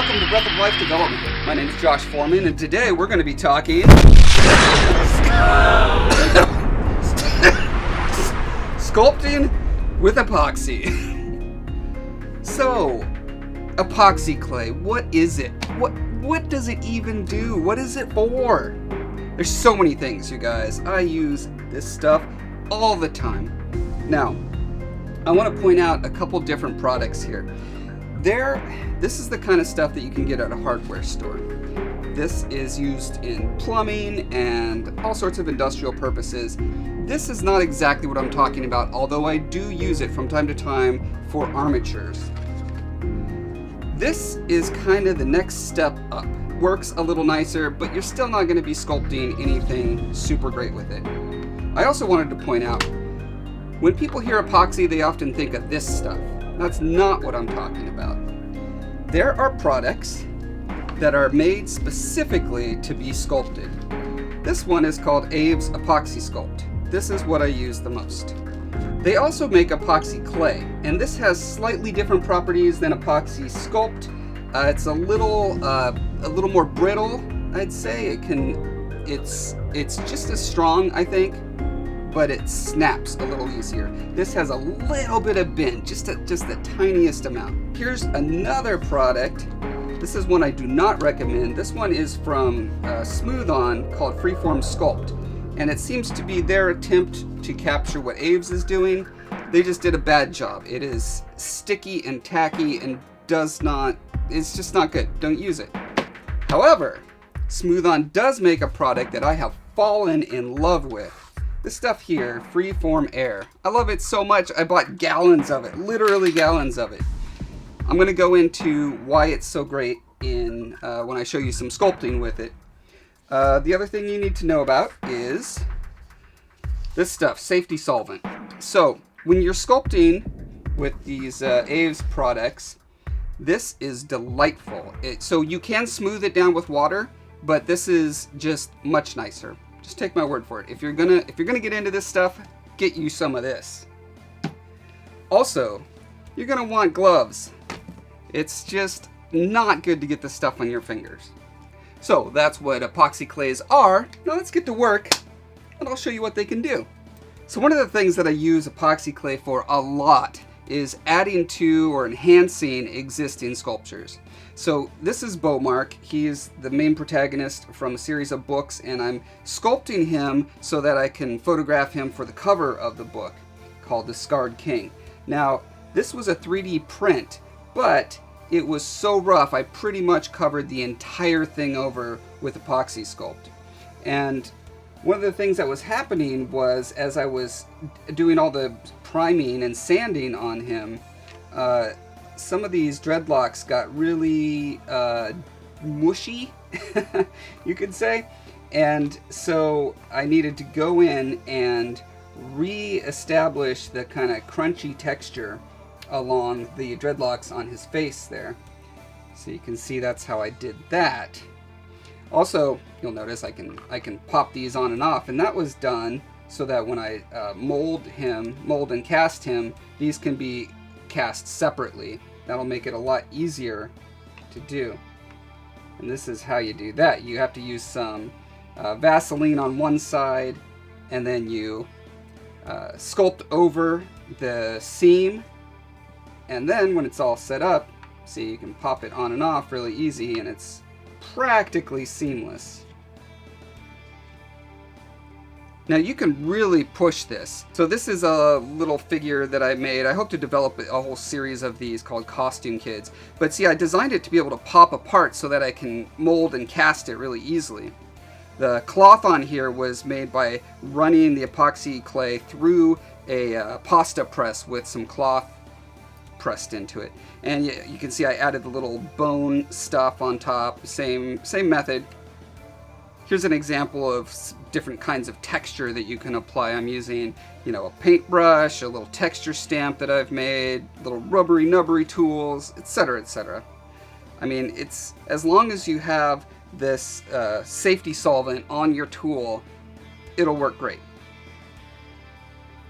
welcome to Breath of Life Development. My name is Josh Foreman, and today we're going to be talking sculpting with epoxy. So, epoxy clay, what is it? What does it even do? What is it for? There's so many things, you guys. I use this stuff all the time. Now, I want to point out a couple different products here. This is the kind of stuff that you can get at a hardware store. This is used in plumbing and all sorts of industrial purposes. This is not exactly what I'm talking about, although I do use it from time to time for armatures. This is kind of the next step up. Works a little nicer, but you're still not going to be sculpting anything super great with it. I also wanted to point out, when people hear epoxy, they often think of this stuff. That's not what I'm talking about. There are products that are made specifically to be sculpted. This one is called Abe's Epoxy Sculpt. This is what I use the most. They also make epoxy clay, and this has slightly different properties than epoxy sculpt. It's a little more brittle, I'd say. It's just as strong, I think, but it snaps a little easier. This has a little bit of bend, just the tiniest amount. Here's another product. This is one I do not recommend. This one is from Smooth On, called Freeform Sculpt, and it seems to be their attempt to capture what Abe's is doing. They just did a bad job. It is sticky and tacky and it's just not good. Don't use it. However, Smooth On does make a product that I have fallen in love with. This stuff here, Freeform Air. I love it so much, I bought gallons of it, literally gallons of it. I'm going to go into why it's so great when I show you some sculpting with it. The other thing you need to know about is this stuff, safety solvent. So, when you're sculpting with these Abe's products, this is delightful. So you can smooth it down with water, but this is just much nicer. Just take my word for it. If you're gonna get into this stuff, get you some of this. Also, you're gonna want gloves. It's just not good to get this stuff on your fingers. So that's what epoxy clays are. Now let's get to work, and I'll show you what they can do. So one of the things that I use epoxy clay for a lot is adding to or enhancing existing sculptures. So this is Beaumark. He is the main protagonist from a series of books, and I'm sculpting him so that I can photograph him for the cover of the book called The Scarred King. Now, this was a 3D print, but it was so rough I pretty much covered the entire thing over with epoxy sculpt. And one of the things that was happening was, as I was doing all the priming and sanding on him, some of these dreadlocks got really mushy, you could say. And so I needed to go in and re-establish the kind of crunchy texture along the dreadlocks on his face there. So you can see that's how I did that. Also, you'll notice I can pop these on and off, and that was done so that when I mold and cast him, these can be cast separately. That'll make it a lot easier to do. And this is how you do that. You have to use some Vaseline on one side, and then you sculpt over the seam, and then when it's all set up, see, you can pop it on and off really easy, and it's practically seamless. Now you can really push this. So this is a little figure that I made. I hope to develop a whole series of these called Costume Kids. But see, I designed it to be able to pop apart so that I can mold and cast it really easily. The cloth on here was made by running the epoxy clay through a pasta press with some cloth pressed into it. And you can see I added the little bone stuff on top. Same method. Here's an example of different kinds of texture that you can apply. I'm using, a paintbrush, a little texture stamp that I've made, little rubbery nubbery tools, etc., etc. I mean, it's as long as you have this safety solvent on your tool, it'll work great.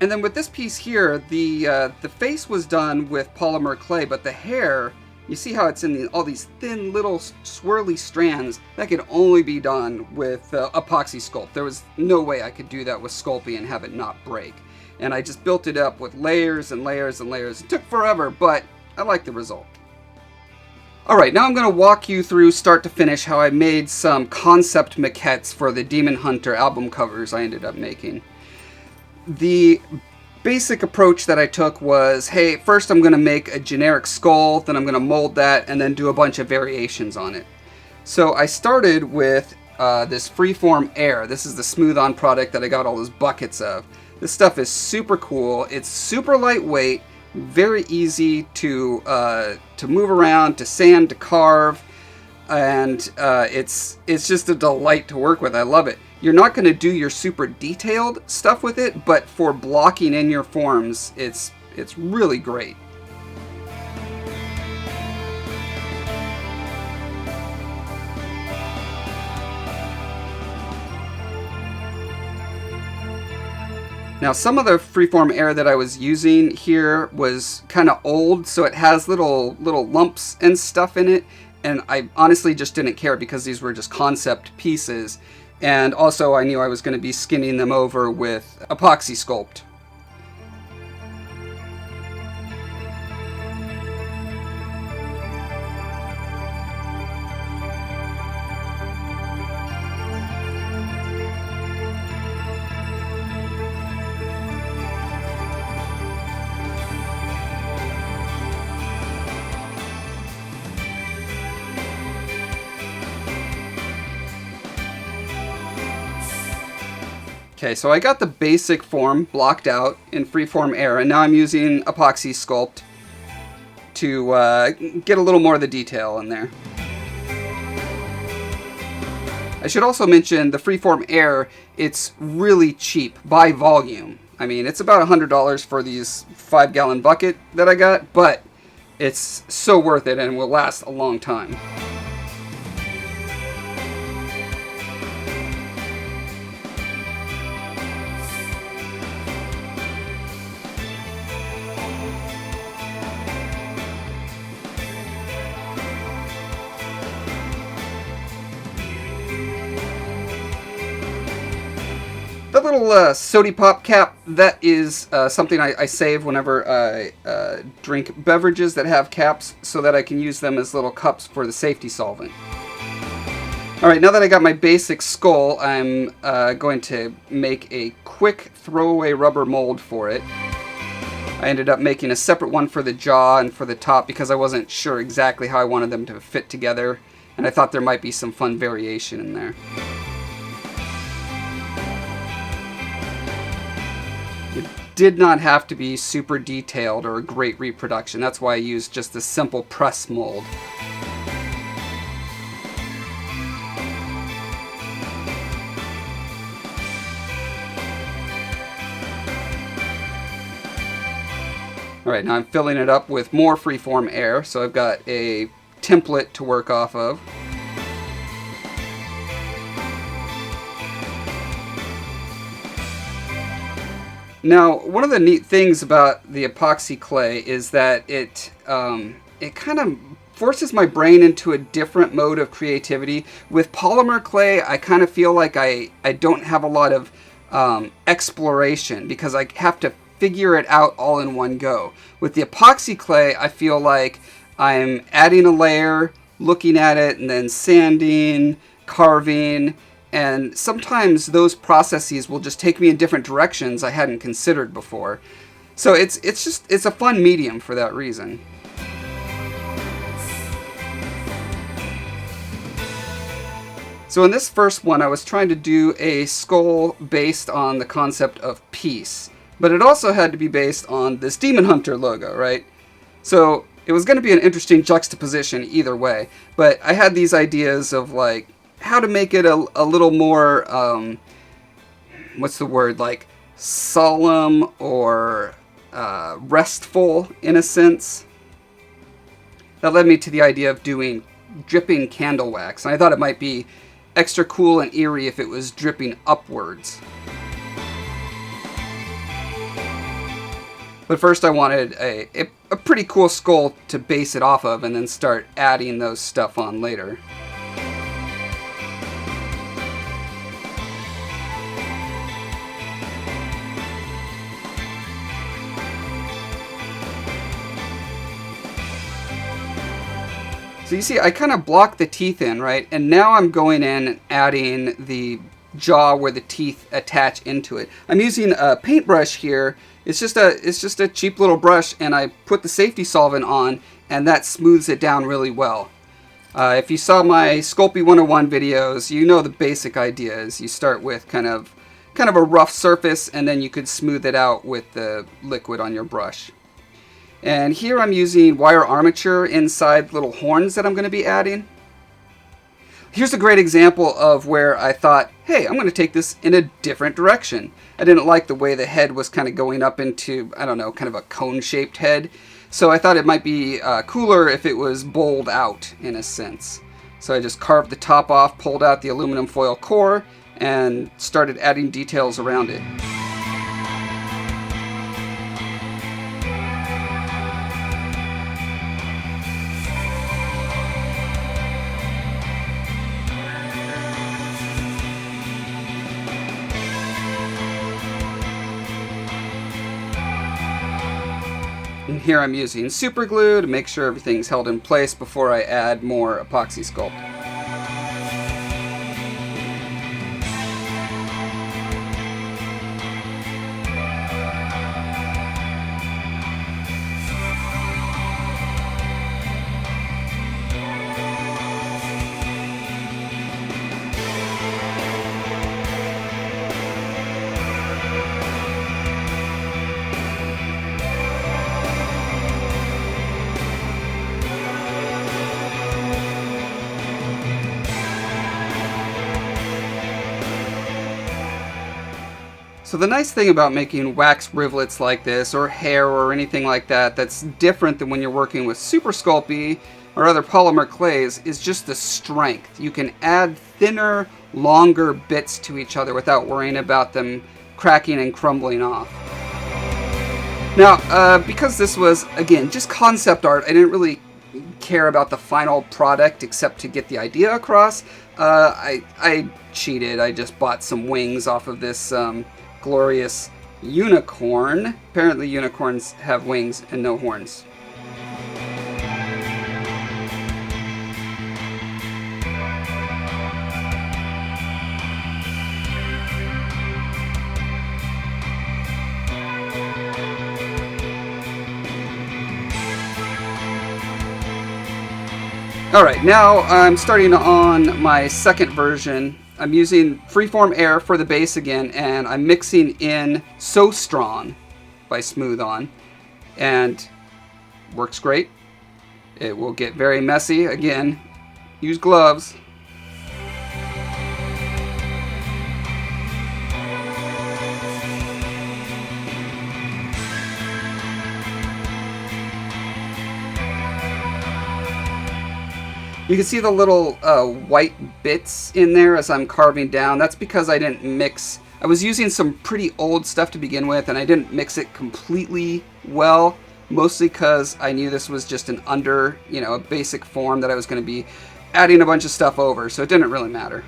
And then with this piece here, the face was done with polymer clay, but the hair You see how it's in all these thin little swirly strands? That could only be done with epoxy sculpt. There was no way I could do that with Sculpting and have it not break. And I just built it up with layers and layers and layers. It took forever, but I like the result. Alright, now I'm going to walk you through start to finish how I made some concept maquettes for the Demon Hunter album covers I ended up making. The basic approach that I took was, hey, first I'm going to make a generic skull, then I'm going to mold that, and then do a bunch of variations on it. So I started with this Freeform Air. This is the smooth-on product that I got all those buckets of. This stuff is super cool. It's super lightweight, very easy to move around, to sand, to carve, and it's just a delight to work with. I love it. You're not going to do your super detailed stuff with it, but for blocking in your forms, it's really great. Now, some of the Freeform Air that I was using here was kind of old, so it has little lumps and stuff in it, and I honestly just didn't care because these were just concept pieces. And also I knew I was going to be skinning them over with epoxy sculpt. Okay, so I got the basic form blocked out in Freeform Air, and now I'm using Apoxie Sculpt to get a little more of the detail in there. I should also mention the Freeform Air, it's really cheap by volume. I mean, it's about $100 for these 5-gallon bucket that I got, but it's so worth it and will last a long time. The little sody pop cap, that is something I save whenever I drink beverages that have caps so that I can use them as little cups for the safety solvent. Alright, now that I got my basic skull, I'm going to make a quick throwaway rubber mold for it. I ended up making a separate one for the jaw and for the top because I wasn't sure exactly how I wanted them to fit together, and I thought there might be some fun variation in there. Did not have to be super detailed or a great reproduction. That's why I used just a simple press mold. Alright, now I'm filling it up with more Freeform Air, so I've got a template to work off of. Now, one of the neat things about the epoxy clay is that it kind of forces my brain into a different mode of creativity. With polymer clay, I kind of feel like I don't have a lot of exploration because I have to figure it out all in one go. With the epoxy clay, I feel like I'm adding a layer, looking at it, and then sanding, carving, and sometimes those processes will just take me in different directions I hadn't considered before. So it's a fun medium for that reason. So in this first one, I was trying to do a skull based on the concept of peace, but it also had to be based on this Demon Hunter logo, right? So it was going to be an interesting juxtaposition either way, but I had these ideas of like how to make it a little more, what's the word, like solemn or restful in a sense. That led me to the idea of doing dripping candle wax, and I thought it might be extra cool and eerie if it was dripping upwards. But first I wanted a pretty cool skull to base it off of and then start adding those stuff on later. So you see, I kind of blocked the teeth in, right? And now I'm going in and adding the jaw where the teeth attach into it. I'm using a paintbrush here. It's just a cheap little brush, and I put the safety solvent on, and that smooths it down really well. If you saw my Sculpting 101 videos, you know the basic idea is you start with kind of a rough surface, and then you could smooth it out with the liquid on your brush. And here I'm using wire armature inside little horns that I'm going to be adding. Here's a great example of where I thought, hey, I'm going to take this in a different direction. I didn't like the way the head was kind of going up into, I don't know, kind of a cone-shaped head. So I thought it might be cooler if it was bowled out in a sense. So I just carved the top off, pulled out the aluminum foil core, and started adding details around it. And here I'm using super glue to make sure everything's held in place before I add more epoxy sculpt. So the nice thing about making wax rivulets like this, or hair or anything like that, that's different than when you're working with Super Sculpey or other polymer clays, is just the strength. You can add thinner, longer bits to each other without worrying about them cracking and crumbling off. Now, because this was, again, just concept art, I didn't really care about the final product except to get the idea across. I cheated. I just bought some wings off of this glorious unicorn. Apparently unicorns have wings and no horns. Alright, now I'm starting on my second version. I'm using freeform air for the base again, and I'm mixing in So Strong by Smooth On, and works great. It will get very messy. Again, use gloves. You can see the little white bits in there as I'm carving down. That's because I didn't mix. I was using some pretty old stuff to begin with, and I didn't mix it completely well, mostly because I knew this was just an a basic form that I was going to be adding a bunch of stuff over, so it didn't really matter.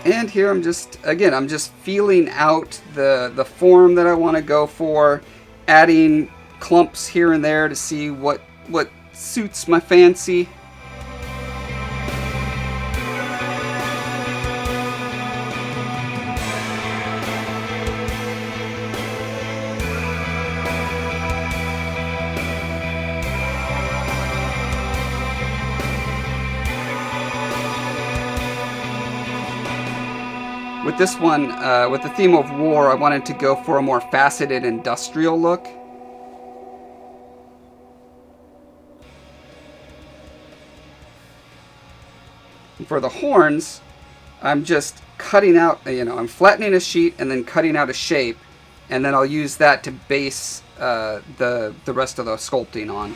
And here I'm just feeling out the form that I want to go for, adding clumps here and there to see what suits my fancy. With this one, with the theme of war, I wanted to go for a more faceted industrial look. And for the horns, I'm just cutting out, I'm flattening a sheet and then cutting out a shape, and then I'll use that to base the rest of the sculpting on.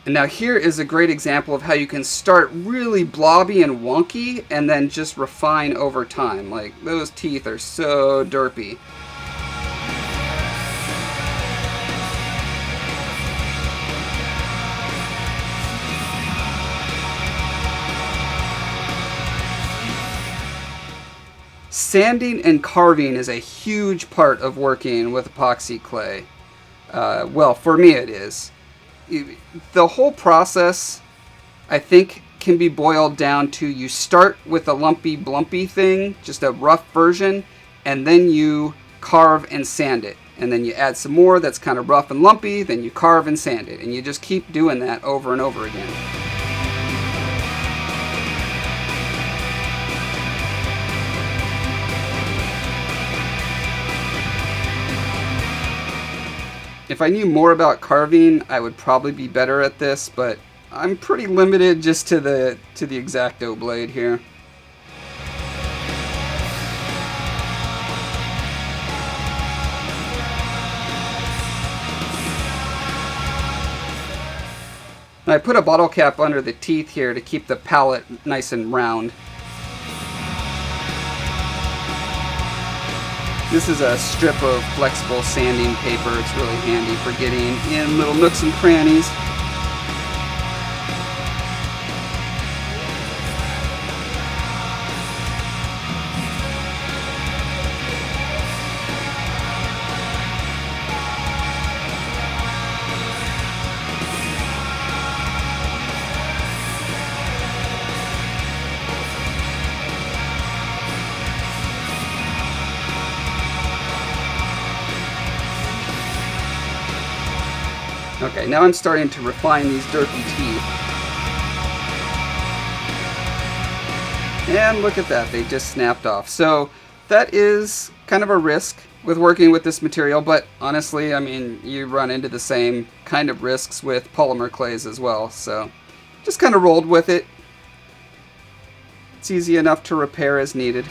And now here is a great example of how you can start really blobby and wonky and then just refine over time. Like, those teeth are so derpy. Sanding and carving is a huge part of working with epoxy clay. Well, for me it is. The whole process, I think, can be boiled down to you start with a lumpy blumpy thing, just a rough version, and then you carve and sand it. And then you add some more that's kind of rough and lumpy, then you carve and sand it. And you just keep doing that over and over again. If I knew more about carving, I would probably be better at this, but I'm pretty limited just to the X-Acto blade here. I put a bottle cap under the teeth here to keep the palette nice and round. This is a strip of flexible sanding paper. It's really handy for getting in little nooks and crannies. Okay, now I'm starting to refine these derpy teeth. And look at that, they just snapped off. So that is kind of a risk with working with this material, but honestly, I mean, you run into the same kind of risks with polymer clays as well. So just kind of rolled with it. It's easy enough to repair as needed.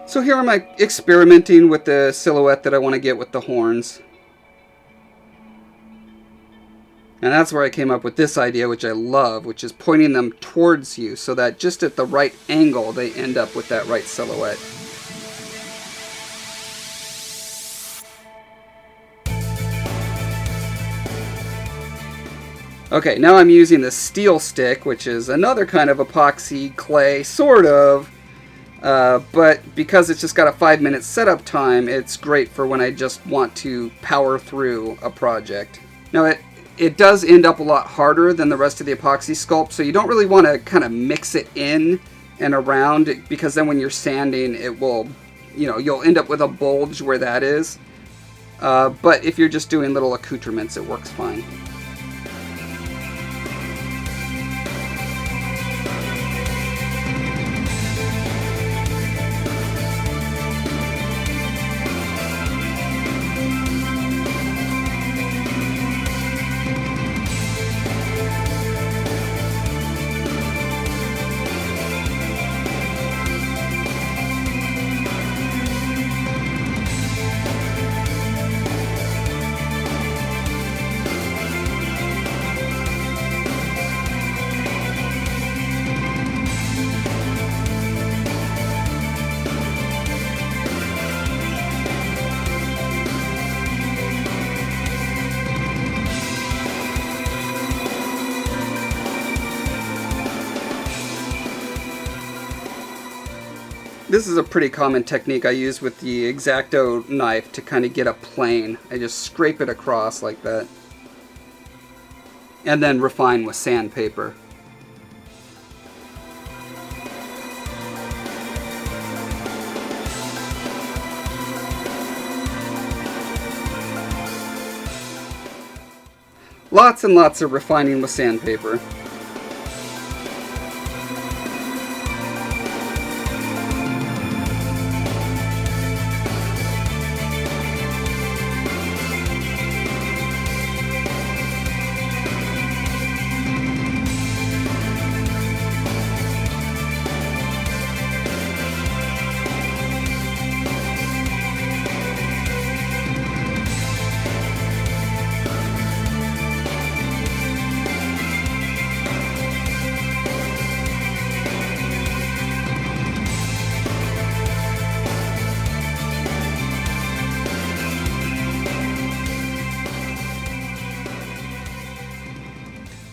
So here am I experimenting with the silhouette that I want to get with the horns. And that's where I came up with this idea, which I love, which is pointing them towards you so that just at the right angle they end up with that right silhouette. Okay, now I'm using the steel stick, which is another kind of epoxy clay, sort of. But because it's just got a 5-minute setup time, it's great for when I just want to power through a project. Now it does end up a lot harder than the rest of the epoxy sculpt, so you don't really want to kind of mix it in and around, because then when you're sanding, it will, you'll end up with a bulge where that is. But if you're just doing little accoutrements, it works fine. This is a pretty common technique I use with the X-Acto knife to kind of get a plane. I just scrape it across like that. And then refine with sandpaper. Lots and lots of refining with sandpaper.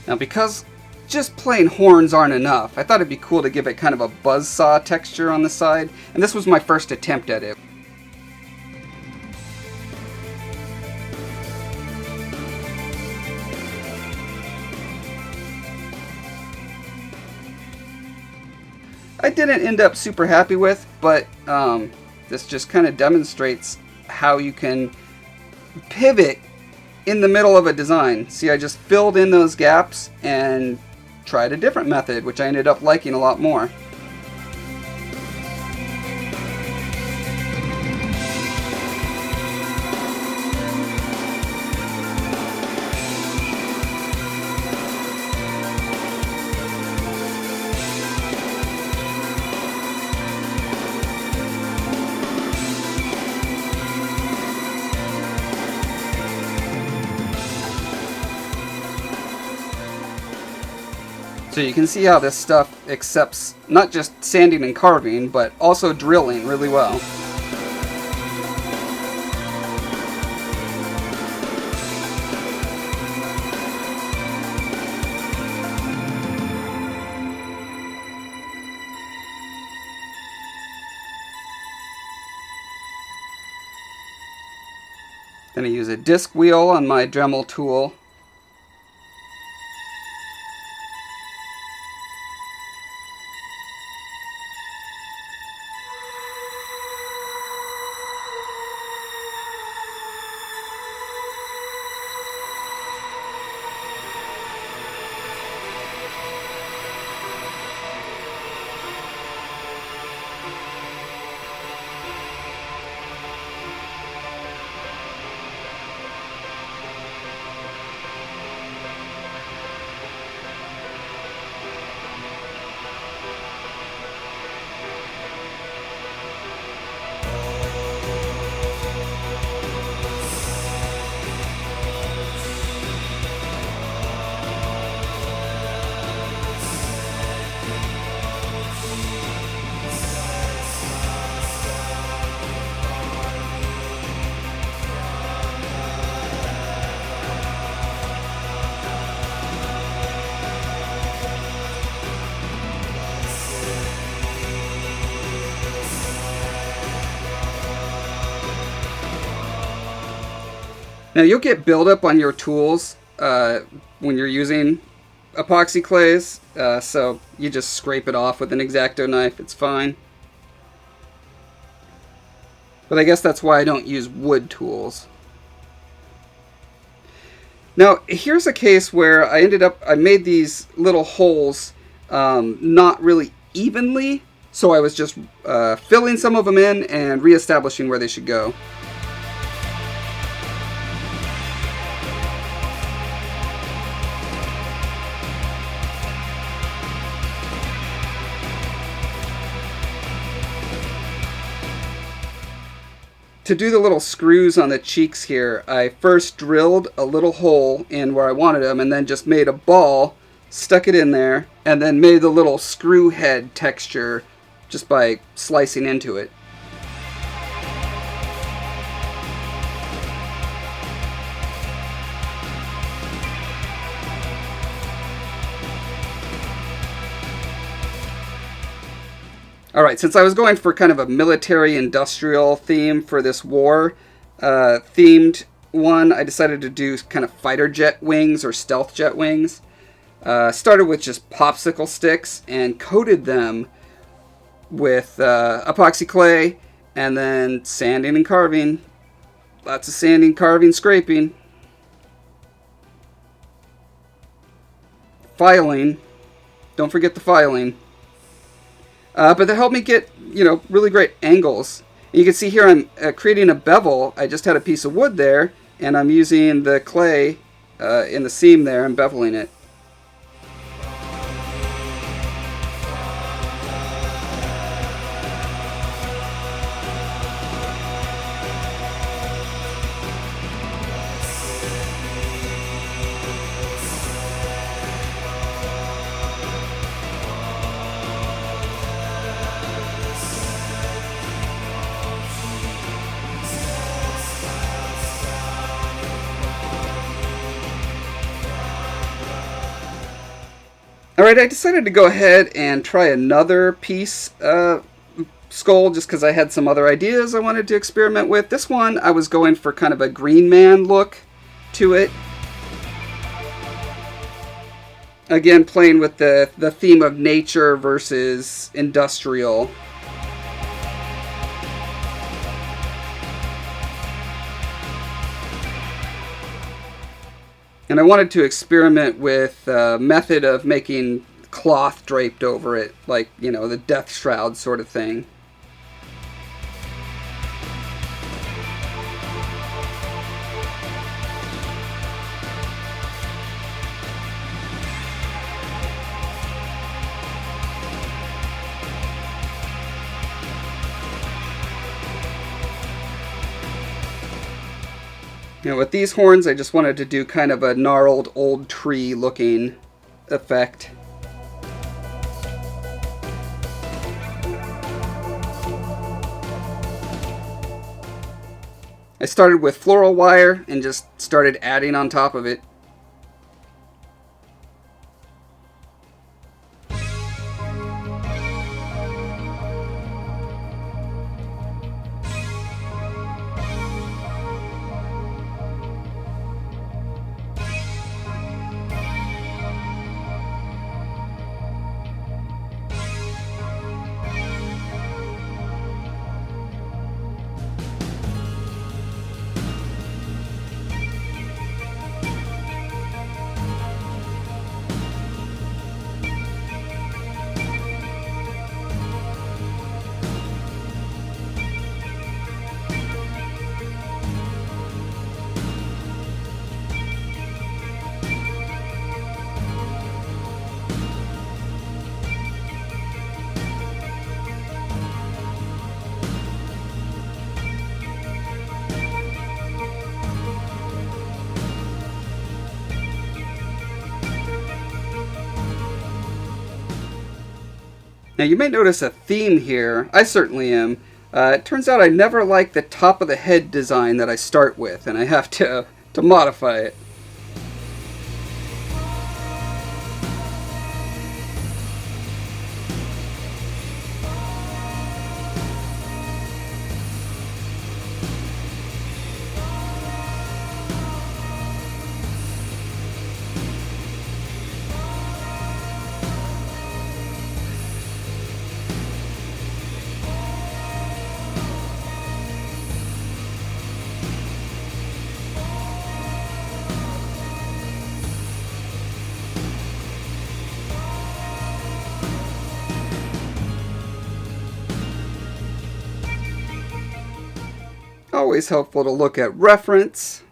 Now, because just plain horns aren't enough, I thought it'd be cool to give it kind of a buzzsaw texture on the side, and this was my first attempt at it. I didn't end up super happy with, but this just kind of demonstrates how you can pivot in the middle of a design. See, I just filled in those gaps and tried a different method, which I ended up liking a lot more. So you can see how this stuff accepts not just sanding and carving, but also drilling really well. Then I use a disc wheel on my Dremel tool. Now you'll get buildup on your tools when you're using epoxy clays, so you just scrape it off with an X-Acto knife, it's fine. But I guess that's why I don't use wood tools. Now here's a case where I made these little holes not really evenly, so I was just filling some of them in and reestablishing where they should go. To do the little screws on the cheeks here, I first drilled a little hole in where I wanted them and then just made a ball, stuck it in there, and then made the little screw head texture just by slicing into it. Alright, since I was going for kind of a military-industrial theme for this war themed one, I decided to do kind of fighter jet wings or stealth jet wings. Started with just popsicle sticks and coated them with epoxy clay, and then sanding and carving. Lots of sanding, carving, scraping. Filing. Don't forget the filing. But they helped me get, really great angles. And you can see here I'm creating a bevel. I just had a piece of wood there, and I'm using the clay in the seam there and beveling it. Alright, I decided to go ahead and try another piece skull just because I had some other ideas I wanted to experiment with. This one, I was going for kind of a Green Man look to it. Again, playing with the theme of nature versus industrial. And I wanted to experiment with a method of making cloth draped over it, like, the death shroud sort of thing. With these horns, I just wanted to do kind of a gnarled old tree looking effect. I started with floral wire and just started adding on top of it. Now you may notice a theme here. I certainly am. It turns out I never like the top of the head design that I start with, and I have to modify it. Always helpful to look at reference.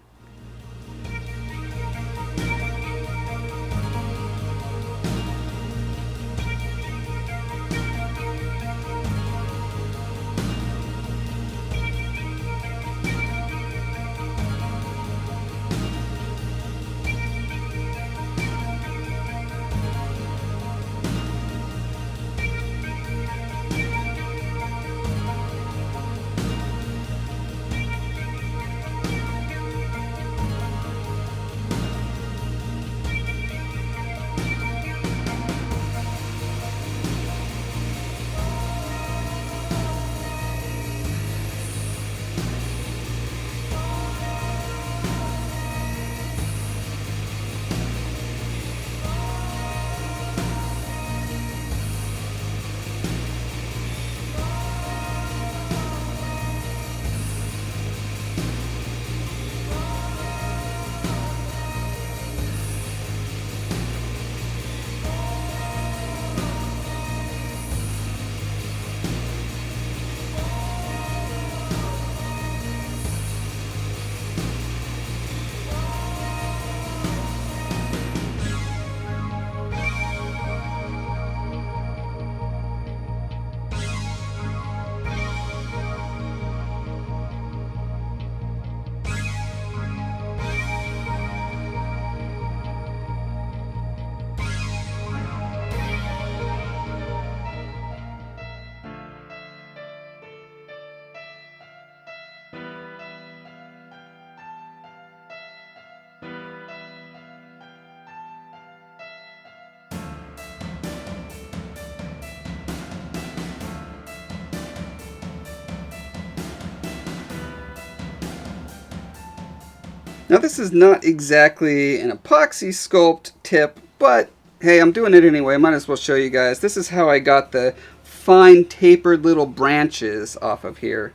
Now this is not exactly an epoxy sculpt tip, but hey, I'm doing it anyway. Might as well show you guys. This is how I got the fine tapered little branches off of here.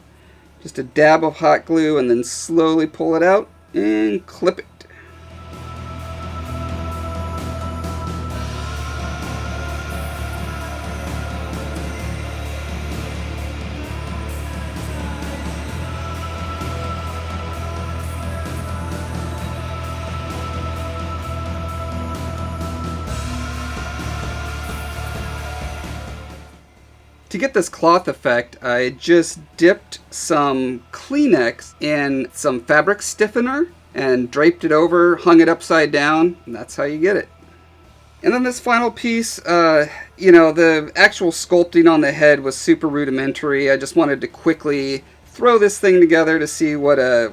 Just a dab of hot glue and then slowly pull it out and clip it. To get this cloth effect, I just dipped some Kleenex in some fabric stiffener and draped it over, hung it upside down, and that's how you get it. And then this final piece, the actual sculpting on the head was super rudimentary. I just wanted to quickly throw this thing together to see what a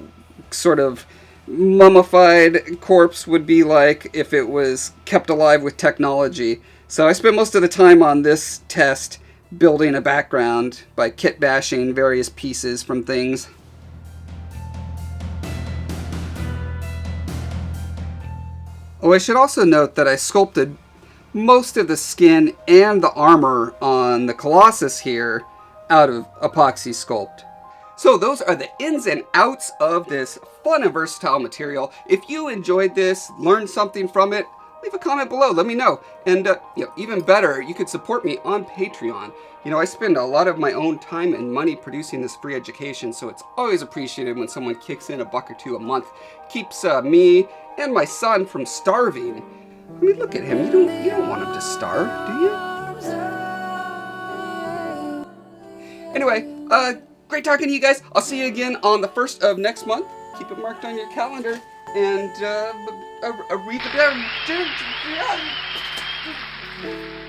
sort of mummified corpse would be like if it was kept alive with technology. So I spent most of the time on this test building a background by kit bashing various pieces from things. Oh, I should also note that I sculpted most of the skin and the armor on the Colossus here out of epoxy sculpt. So those are the ins and outs of this fun and versatile material. If you enjoyed this, learned something from it, leave a comment below, let me know. And even better, you could support me on Patreon. I spend a lot of my own time and money producing this free education, so it's always appreciated when someone kicks in $1 or $2 a month. Keeps me and my son from starving. I mean, look at him. You don't want him to starve, do you? Anyway, great talking to you guys. I'll see you again on the 1st of next month. Keep it marked on your calendar. And read the